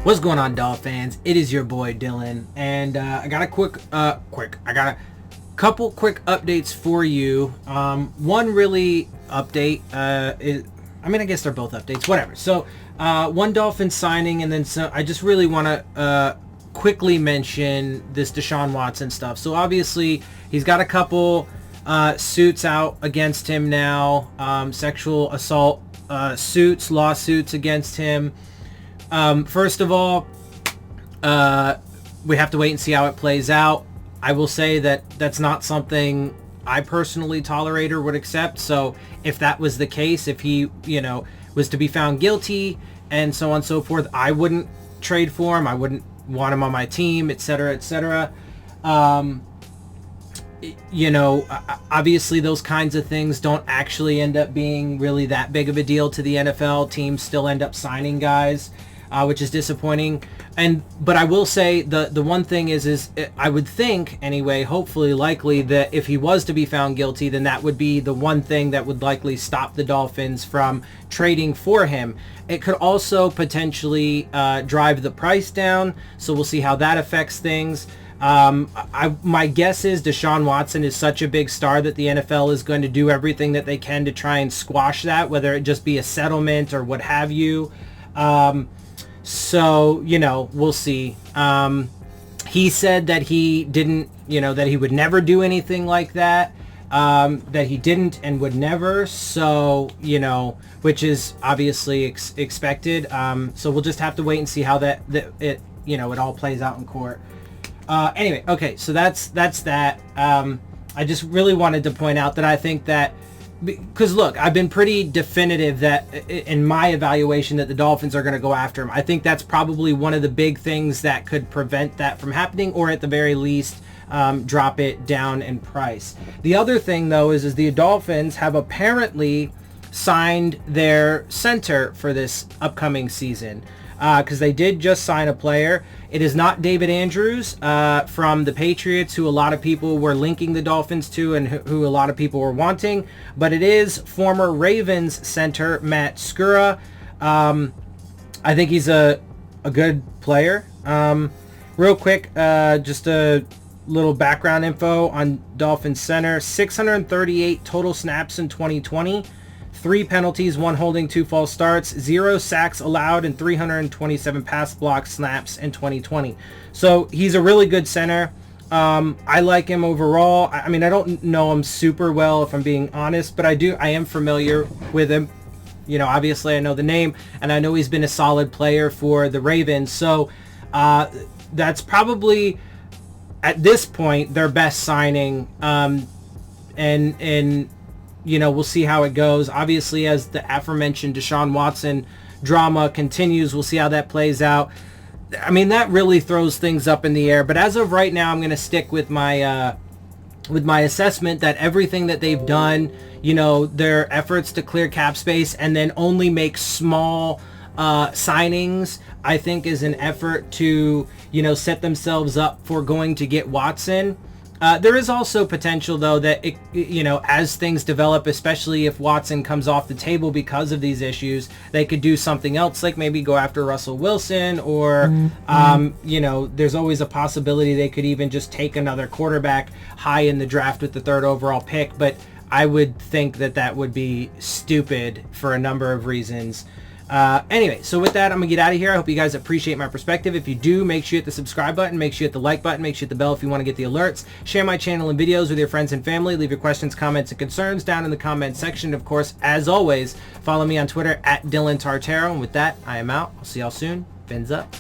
What's going on, Dolphins? It is your boy Dillon, and I got a couple quick updates for you. One really update I guess they're both updates, whatever. So one Dolphin signing, and then I just really want to quickly mention this Deshaun Watson stuff. So obviously he's got a couple suits out against him now, sexual assault lawsuits against him. First of all, we have to wait and see how it plays out. I will say that that's not something I personally tolerate or would accept. So if that was the case, if he, was to be found guilty and so on and so forth, I wouldn't trade for him. I wouldn't want him on my team, etc., etc. Obviously those kinds of things don't actually end up being really that big of a deal to the NFL. Teams still end up signing guys, which is disappointing. But I will say the one thing is I would think anyway, hopefully, likely, that if he was to be found guilty, then that would be the one thing that would likely stop the Dolphins from trading for him. It could also potentially drive the price down, so we'll see how that affects things. My guess is Deshaun Watson is such a big star that the NFL is going to do everything that they can to try and squash that, whether it just be a settlement or what have you. So, we'll see. He said that he didn't, that he would never do anything like that, that he didn't and would never. So, which is obviously expected. So we'll just have to wait and see how it all plays out in court. Anyway, okay, so that's that. I just really wanted to point out that I think that, because look, I've been pretty definitive that in my evaluation that the Dolphins are going to go after him. I think that's probably one of the big things that could prevent that from happening, or at the very least drop it down in price. The other thing though is the Dolphins have apparently signed their center for this upcoming season, because they did just sign a player. It is not David Andrews from the Patriots, who a lot of people were linking the Dolphins to and who a lot of people were wanting, but it is former Ravens center Matt Skura. I think he's a good player. Real quick, just a little background info on Dolphins center: 638 total snaps in 2020. 3 penalties, 1 holding, 2 false starts, 0 sacks allowed, and 327 pass block snaps in 2020. So he's a really good center. I like him overall. I mean, I don't know him super well, if I'm being honest, but I am familiar with him. Obviously I know the name, and I know he's been a solid player for the Ravens. So that's probably, at this point, their best signing. And we'll see how it goes. Obviously, as the aforementioned Deshaun Watson drama continues, we'll see how that plays out. I mean, that really throws things up in the air. But as of right now, I'm going to stick with my assessment that everything that they've done, their efforts to clear cap space and then only make small signings, I think is an effort to, set themselves up for going to get Watson. There is also potential, though, that, as things develop, especially if Watson comes off the table because of these issues, they could do something else, like maybe go after Russell Wilson, or, there's always a possibility they could even just take another quarterback high in the draft with the 3rd overall pick. But I would think that would be stupid for a number of reasons. Anyway, so with that, I'm gonna get out of here. I hope you guys appreciate my perspective. If you do, make sure you hit the subscribe button, make sure you hit the like button, make sure you hit the bell if you want to get the alerts. Share my channel and videos with your friends and family. Leave your questions, comments, and concerns down in the comment section. Of course, as always, follow me on Twitter at Dillon Tartaro. And with that, I am out. I'll see y'all soon. Phins up.